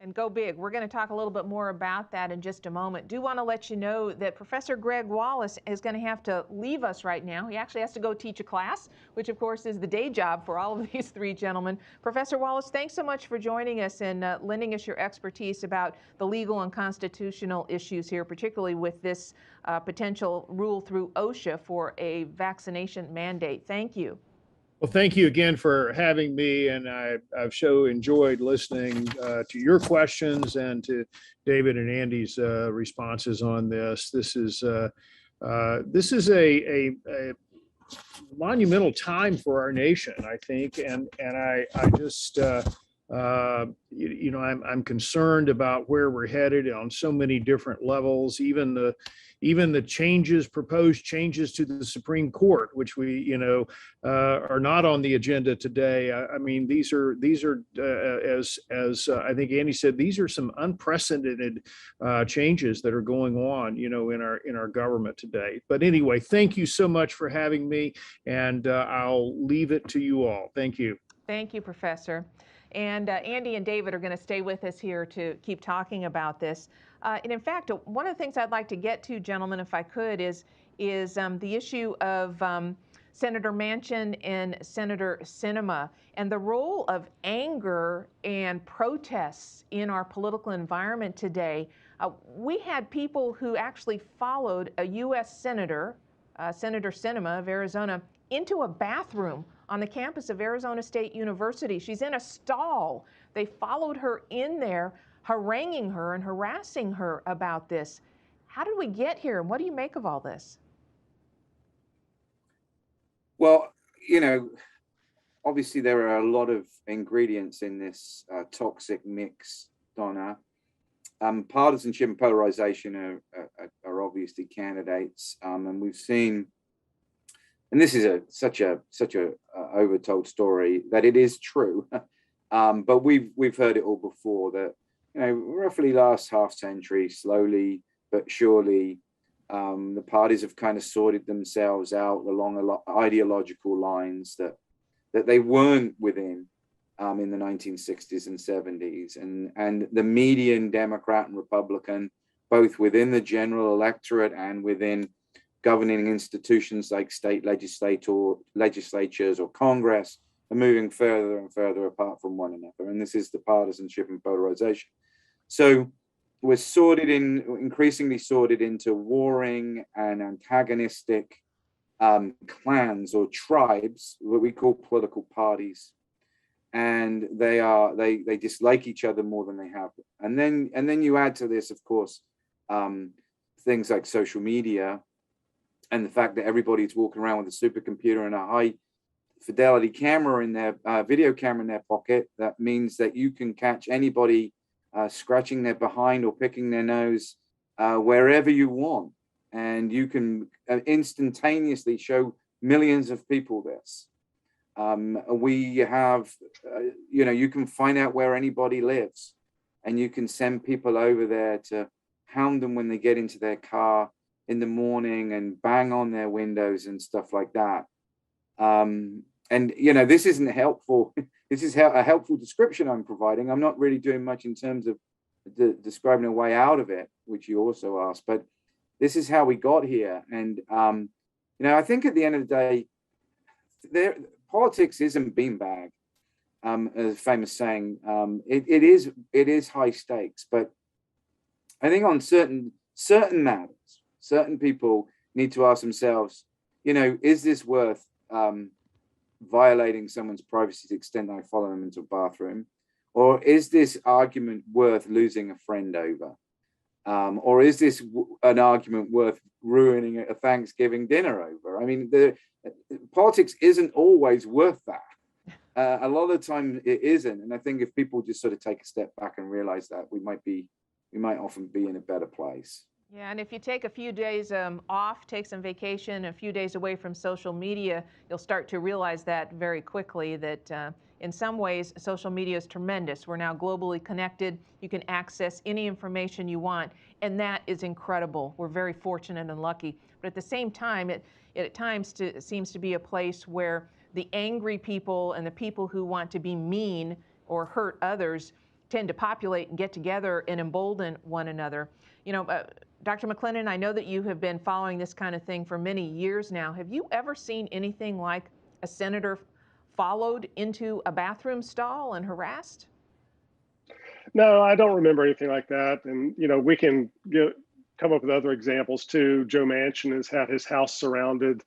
And go big. We're going to talk a little bit more about that in just a moment. Do want to let you know that Professor Greg Wallace is going to have to leave us right now. He actually has to go teach a class, which of course is the day job for all of these three gentlemen. Professor Wallace, thanks so much for joining us and lending us your expertise about the legal and constitutional issues here, particularly with this potential rule through OSHA for a vaccination mandate. Thank you. Well, thank you again for having me, and I've so enjoyed listening to your questions and to David and Andy's responses on this. This is a monumental time for our nation, I think, and I just I'm concerned about where we're headed on so many different levels, even the proposed changes to the Supreme Court, which we are not on the agenda today. I mean, these are as I think Andy said, these are some unprecedented changes that are going on in our government today. But anyway, thank you so much for having me, and I'll leave it to you all. Thank you. Thank you, Professor. And Andy and David are going to stay with us here to keep talking about this. And in fact, one of the things I'd like to get to, gentlemen, if I could, is the issue of Senator Manchin and Senator Sinema and the role of anger and protests in our political environment today. We had people who actually followed a U.S. Senator, Senator Sinema of Arizona, into a bathroom on the campus of Arizona State University. She's in a stall. They followed her in there, haranguing her and harassing her about this. How did we get here, and what do you make of all this? Well, obviously there are a lot of ingredients in this toxic mix, Donna. Partisanship and polarization are obviously candidates, and we've seen, and this is such a overtold story that it is true, but we've heard it all before, that roughly last half century, slowly but surely, the parties have kind of sorted themselves out along ideological lines that they weren't within in the 1960s and 70s, and the median Democrat and Republican, both within the general electorate and within governing institutions like state legislatures or Congress, are moving further and further apart from one another. And this is the partisanship and polarization. So we're increasingly sorted into warring and antagonistic clans or tribes, what we call political parties. And they dislike each other more than they have. And then you add to this, of course, things like social media, and the fact that everybody's walking around with a supercomputer and a high fidelity camera in their video camera in their pocket. That means that you can catch anybody scratching their behind or picking their nose wherever you want, and you can instantaneously show millions of people this. We have, you can find out where anybody lives, and you can send people over there to hound them when they get into their car in the morning and bang on their windows and stuff like that. And this isn't helpful. This is a helpful description I'm providing. I'm not really doing much in terms of describing a way out of it, which you also asked, but this is how we got here. And I think at the end of the day, politics isn't beanbag, as a famous saying. It is high stakes, but I think on certain matters, certain people need to ask themselves, is this worth violating someone's privacy to the extent that I follow them into a bathroom? Or is this argument worth losing a friend over? Or is this an argument worth ruining a Thanksgiving dinner over? I mean, politics isn't always worth that. A lot of the time it isn't. And I think if people just sort of take a step back and realize that, we might often be in a better place. Yeah, and if you take a few days off, take some vacation, a few days away from social media, you'll start to realize that very quickly that in some ways, social media is tremendous. We're now globally connected. You can access any information you want, and that is incredible. We're very fortunate and lucky. But at the same time, it at times seems to be a place where the angry people and the people who want to be mean or hurt others tend to populate and get together and embolden one another. You know, Dr. McClendon, I know that you have been following this kind of thing for many years now. Have you ever seen anything like a senator followed into a bathroom stall and harassed? No, I don't remember anything like that. And, you know, we can come up with other examples too. Joe Manchin has had his house surrounded,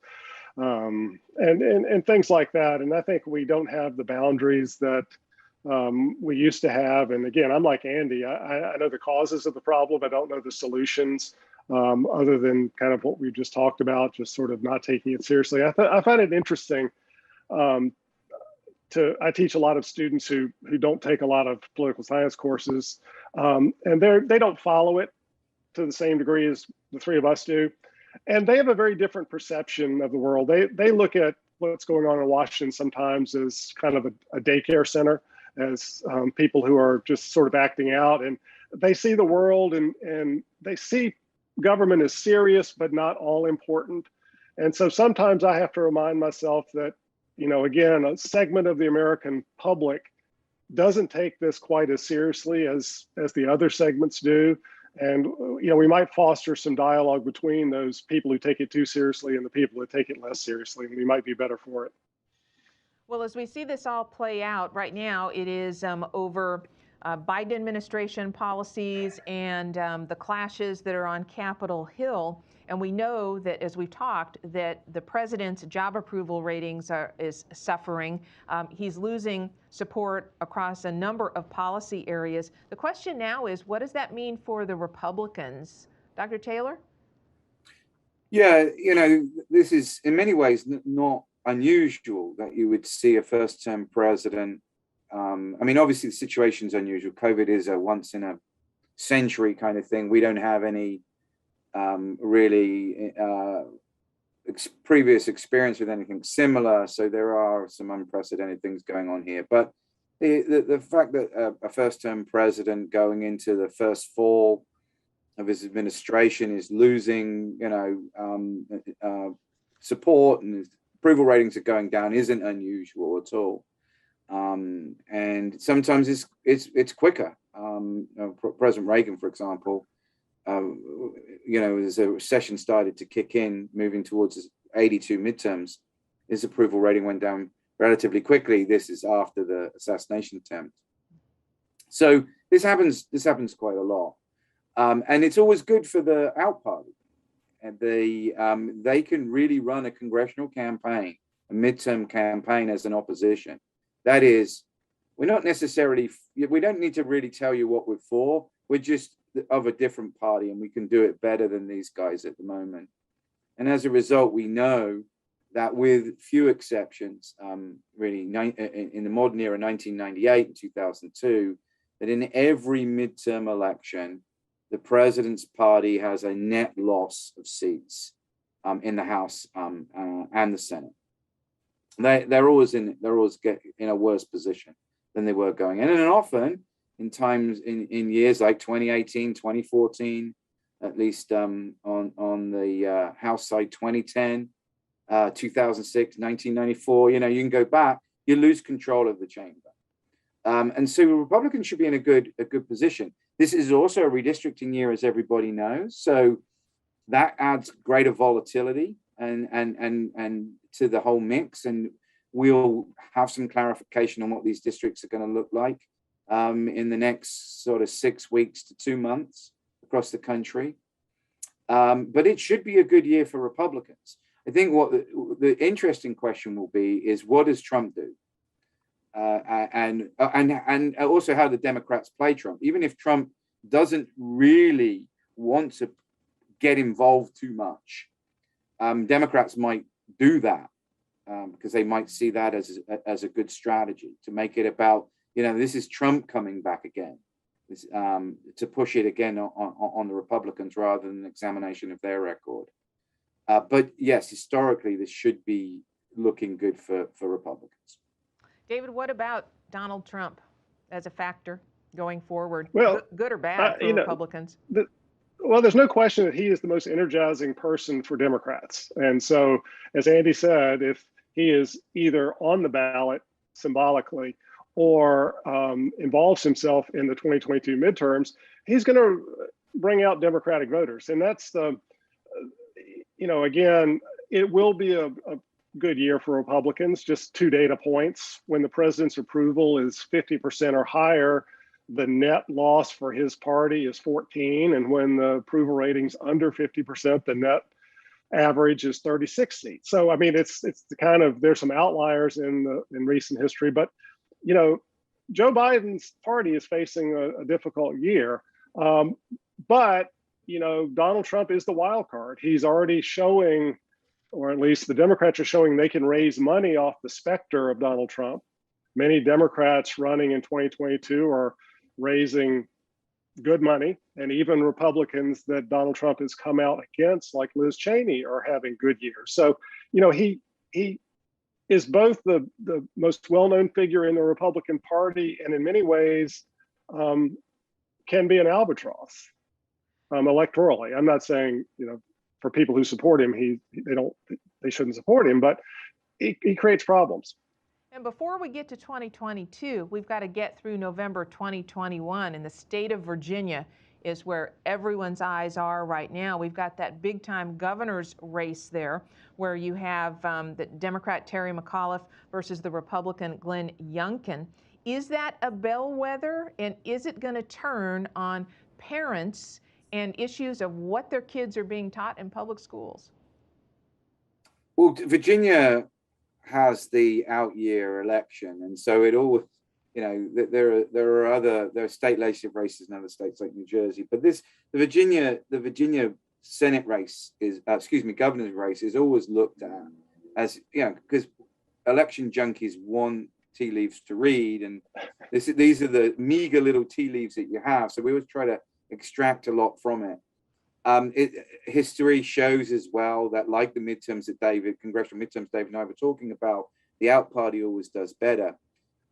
and things like that. And I think we don't have the boundaries that we used to have. And again, I'm like Andy. I know the causes of the problem. I don't know the solutions, other than kind of what we've just talked about, just sort of not taking it seriously. I find it interesting. I teach a lot of students who don't take a lot of political science courses, and they don't follow it to the same degree as the three of us do, and they have a very different perception of the world. They look at what's going on in Washington sometimes as kind of a daycare center, as people who are just sort of acting out, and they see the world and they see government as serious but not all important. And so sometimes I have to remind myself that, you know, again, a segment of the American public doesn't take this quite as seriously as the other segments do. And, you know, we might foster some dialogue between those people who take it too seriously and the people who take it less seriously, and we might be better for it. Well, as we see this all play out right now, it is over Biden administration policies and the clashes that are on Capitol Hill. And we know that, as we've talked, that the president's job approval ratings is suffering. He's losing support across a number of policy areas. The question now is, what does that mean for the Republicans? Dr. Taylor? Yeah, you know, this is in many ways not unusual that you would see a first-term president. I mean, obviously the situation's unusual. COVID is a once in a century kind of thing. We don't have any really previous experience with anything similar, so there are some unprecedented things going on here. But the fact that a first-term president going into the first fall of his administration is losing, you know, support, and his approval ratings are going down isn't unusual at all. And sometimes it's quicker. President Reagan, for example, you know, as a recession started to kick in, moving towards his 82 midterms, his approval rating went down relatively quickly. This is after the assassination attempt. So this happens quite a lot. And it's always good for the out party. And they can really run a congressional campaign, a midterm campaign as an opposition. That is, we don't need to really tell you what we're for. We're just of a different party, and we can do it better than these guys at the moment. And as a result, we know that with few exceptions, really in the modern era, 1998 and 2002, that in every midterm election, the president's party has a net loss of seats in the House and the Senate. They're always in a worse position than they were going in. And often in years like 2018, 2014, at least on the House side, 2010, 2006, 1994, you know, you can go back, you lose control of the chamber. And so Republicans should be in a good position. This is also a redistricting year, as everybody knows. So that adds greater volatility and to the whole mix. And we'll have some clarification on what these districts are going to look like in the next sort of 6 weeks to 2 months across the country. But it should be a good year for Republicans. I think what the interesting question will be is, what does Trump do? And also how the Democrats play Trump. Even if Trump doesn't really want to get involved too much. Democrats might do that because they might see that as a good strategy to make it about, this is Trump coming back again, to push it again on the Republicans rather than an examination of their record. But yes, historically, this should be looking good for Republicans. David, what about Donald Trump as a factor going forward? Well, good or bad for Republicans? Well, there's no question that he is the most energizing person for Democrats. And so, as Andy said, if he is either on the ballot symbolically or involves himself in the 2022 midterms, he's going to bring out Democratic voters. And that's again, it will be a good year for Republicans. Just 2 data points. When the president's approval is 50% or higher, the net loss for his party is 14. And when the approval rating's under 50%, the net average is 36 seats. So, I mean, it's the kind of, there's some outliers in recent history, but, Joe Biden's party is facing a difficult year. But, Donald Trump is the wild card. He's already showing, or at least the Democrats are showing, they can raise money off the specter of Donald Trump. Many Democrats running in 2022 are raising good money, and even Republicans that Donald Trump has come out against, like Liz Cheney, are having good years. So, he is both the most well-known figure in the Republican Party, and in many ways can be an albatross electorally. I'm not saying, for people who support him, they shouldn't support him, but he creates problems. And before we get to 2022, we've got to get through November 2021, and the state of Virginia is where everyone's eyes are right now. We've got that big-time governor's race there, where you have the Democrat Terry McAuliffe versus the Republican Glenn Youngkin. Is that a bellwether, and is it going to turn on parents and issues of what their kids are being taught in public schools? Well, Virginia has the out-year election, and so it all, there are state legislative races in other states like New Jersey, but the Virginia Senate race is, governor's race is always looked at as, because election junkies want tea leaves to read, and these are the meager little tea leaves that you have. So we always try to extract a lot from it. History shows as well that, like the midterms that congressional midterms David and I were talking about, the out party always does better.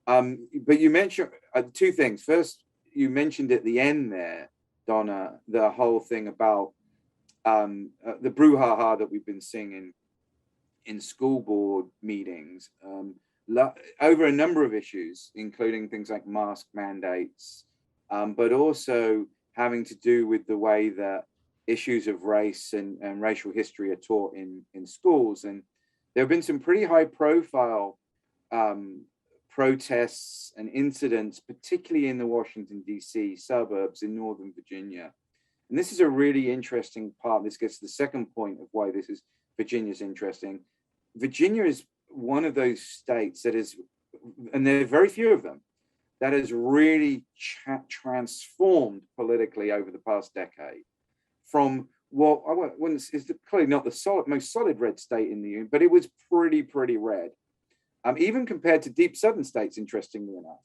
But you mentioned 2 things. First, you mentioned at the end there, Donna, the whole thing about the brouhaha that we've been seeing in school board meetings over a number of issues, including things like mask mandates, but also having to do with the way that issues of race and racial history are taught in schools. And there have been some pretty high profile protests and incidents, particularly in the Washington, D.C. suburbs in Northern Virginia. And this is a really interesting part. This gets to the second point of why Virginia's interesting. Virginia is one of those states that is, and there are very few of them, that has really transformed politically over the past decade. From what is clearly not the most solid red state in the union, but it was pretty red. Even compared to deep southern states, interestingly enough,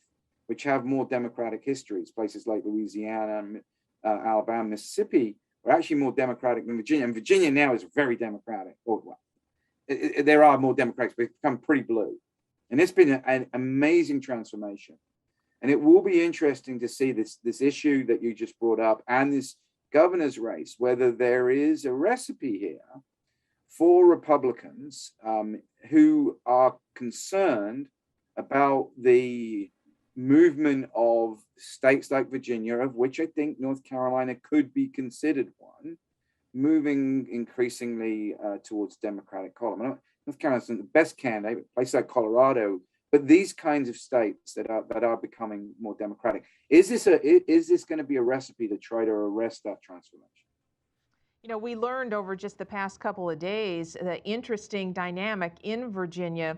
which have more democratic histories. Places like Louisiana, Alabama, Mississippi are actually more democratic than Virginia. And Virginia now is very democratic. There are more Democrats, but it's become pretty blue. And it's been an amazing transformation. And it will be interesting to see this issue that you just brought up and this governor's race, whether there is a recipe here for Republicans who are concerned about the movement of states like Virginia, of which I think North Carolina could be considered one, moving increasingly towards Democratic column. North Carolina's not the best candidate, but places like Colorado, but these kinds of states that are becoming more democratic. Is this going to be a recipe to try to arrest that transformation? We learned over just the past couple of days the interesting dynamic in Virginia,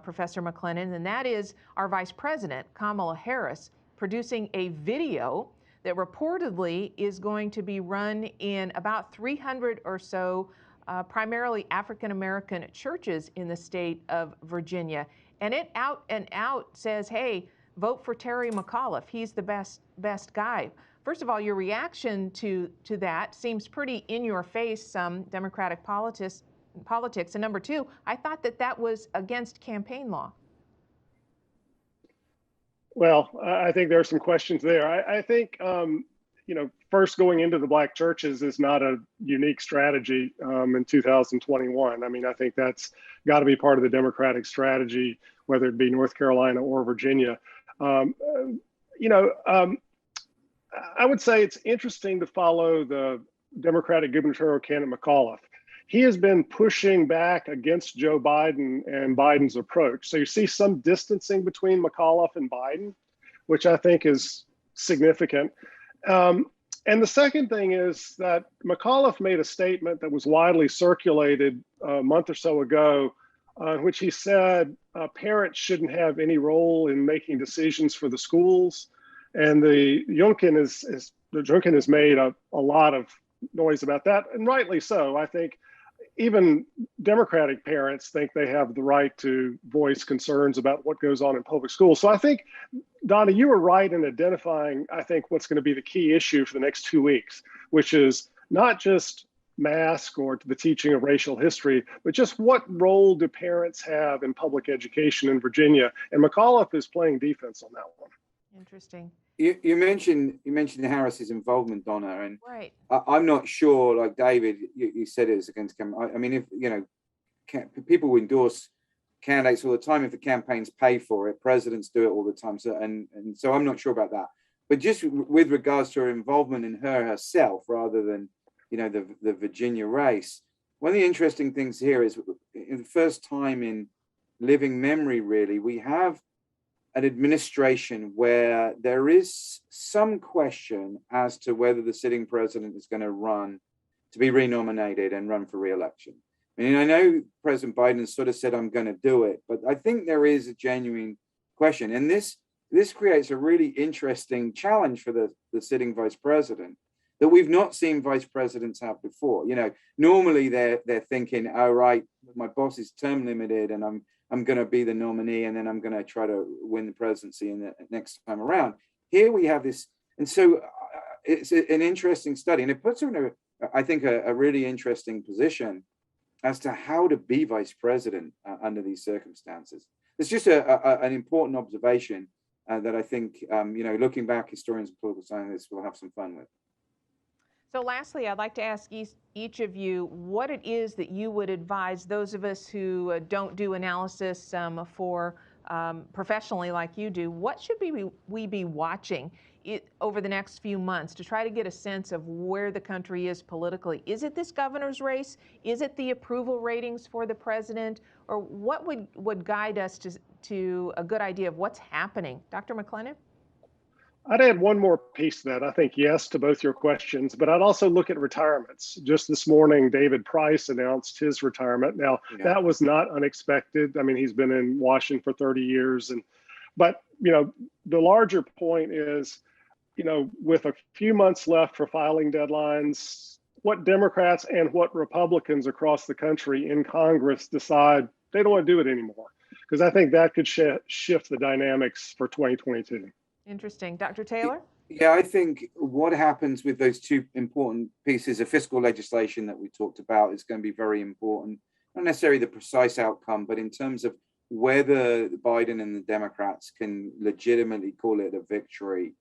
Professor McLennan, and that is our Vice President, Kamala Harris, producing a video that reportedly is going to be run in about 300 or so primarily African American churches in the state of Virginia. And it out and out says, hey, vote for Terry McAuliffe. He's the best guy. First of all, your reaction to that seems pretty in your face, Democratic politics. And number two, I thought that was against campaign law. Well, I think there are some questions there. I think, first going into the black churches is not a unique strategy in 2021. I mean, I think that's got to be part of the Democratic strategy, whether it be North Carolina or Virginia. I would say it's interesting to follow the Democratic gubernatorial candidate McAuliffe. He has been pushing back against Joe Biden and Biden's approach. So you see some distancing between McAuliffe and Biden, which I think is significant. And the second thing is that McAuliffe made a statement that was widely circulated a month or so ago, in which he said parents shouldn't have any role in making decisions for the schools. And the Youngkin has made a lot of noise about that, and rightly so. I think even Democratic parents think they have the right to voice concerns about what goes on in public schools. So I think, Donna, you were right in identifying, I think, what's going to be the key issue for the next 2 weeks, which is not just mask or the teaching of racial history, but just what role do parents have in public education in Virginia? And McAuliffe is playing defense on that one. Interesting. You mentioned Harris's involvement, Donna, and right. I'm not sure. Like David, you said it was against campaign. I mean, if people endorse candidates all the time if the campaigns pay for it. Presidents do it all the time. So and so I'm not sure about that. But just with regards to her involvement in herself, rather than the Virginia race, one of the interesting things here is, in the first time in living memory, really, we have an administration where there is some question as to whether the sitting president is going to run to be renominated and run for re-election. I mean, I know President Biden sort of said, I'm going to do it, but I think there is a genuine question. And this creates a really interesting challenge for the sitting vice president that we've not seen vice presidents have before. Normally they're thinking, oh, right, my boss is term limited and I'm going to be the nominee, and then I'm going to try to win the presidency in the next time around. Here we have this, and so it's an interesting study, and it puts her in a really interesting position as to how to be vice president under these circumstances. It's just an important observation that I think, looking back, historians and political scientists will have some fun with. So lastly, I'd like to ask each of you what it is that you would advise those of us who don't do analysis for professionally like you do. What should we be watching over the next few months to try to get a sense of where the country is politically? Is it this governor's race? Is it the approval ratings for the president? Or what would guide us to a good idea of what's happening? Dr. McLennan? I'd add one more piece to that. I think yes to both your questions, but I'd also look at retirements. Just this morning, David Price announced his retirement. Now, that was not unexpected. I mean, he's been in Washington for 30 years. But the larger point is, with a few months left for filing deadlines, what Democrats and what Republicans across the country in Congress decide they don't want to do it anymore. Because I think that could shift the dynamics for 2022. Interesting. Dr. Taylor? Yeah, I think what happens with those two important pieces of fiscal legislation that we talked about is going to be very important. Not necessarily the precise outcome, but in terms of whether Biden and the Democrats can legitimately call it a victory.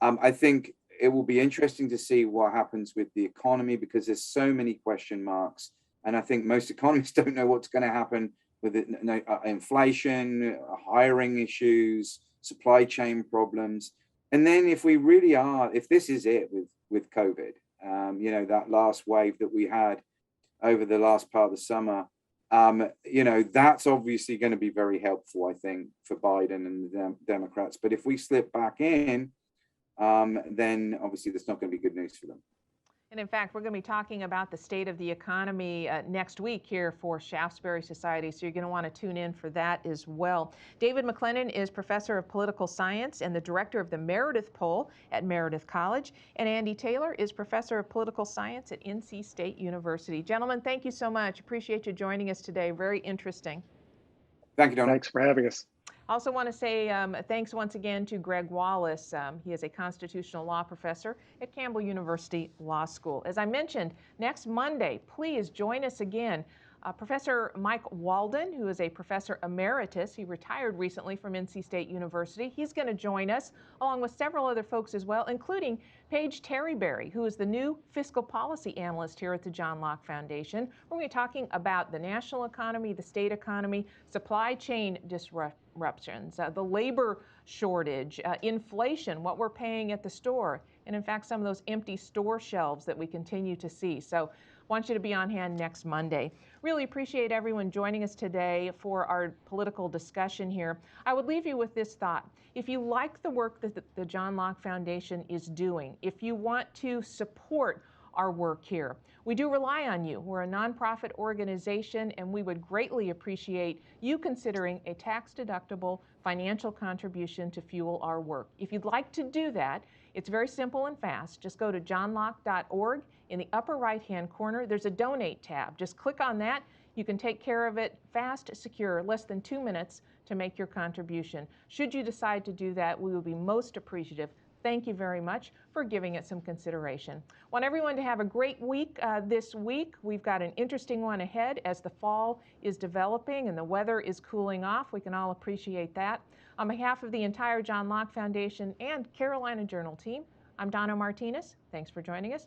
I think it will be interesting to see what happens with the economy, because there's so many question marks. And I think most economists don't know what's going to happen with it, inflation, hiring issues, supply chain problems. And then if this is it with COVID, that last wave that we had over the last part of the summer, that's obviously going to be very helpful, I think, for Biden and the Democrats. But if we slip back in, then obviously that's not going to be good news for them. And in fact, we're going to be talking about the state of the economy next week here for Shaftesbury Society, so you're going to want to tune in for that as well. David McLennan is professor of political science and the director of the Meredith Poll at Meredith College, and Andy Taylor is professor of political science at NC State University. Gentlemen, thank you so much. Appreciate you joining us today. Very interesting. Thank you, Don. Thanks for having us. Also want to say thanks once again to Greg Wallace. He is a constitutional law professor at Campbell University Law School. As I mentioned, next Monday, please join us again. Professor Mike Walden, who is a professor emeritus, he retired recently from NC State University. He's going to join us along with several other folks as well, including Paige Terryberry, who is the new fiscal policy analyst here at the John Locke Foundation. We're going to be talking about the national economy, the state economy, supply chain disruptions, the labor shortage, inflation, what we're paying at the store, and in fact, some of those empty store shelves that we continue to see. So want you to be on hand next Monday. Really appreciate everyone joining us today for our political discussion here. I would leave you with this thought. If you like the work that the John Locke Foundation is doing, if you want to support our work here, we do rely on you. We're a nonprofit organization, and we would greatly appreciate you considering a tax-deductible financial contribution to fuel our work. If you'd like to do that, it's very simple and fast. Just go to johnlocke.org. In the upper right-hand corner, there's a Donate tab. Just click on that. You can take care of it fast, secure, less than 2 minutes to make your contribution. Should you decide to do that, we will be most appreciative. Thank you very much for giving it some consideration. Want everyone to have a great week this week. We've got an interesting one ahead as the fall is developing and the weather is cooling off. We can all appreciate that. On behalf of the entire John Locke Foundation and Carolina Journal team, I'm Donna Martinez. Thanks for joining us.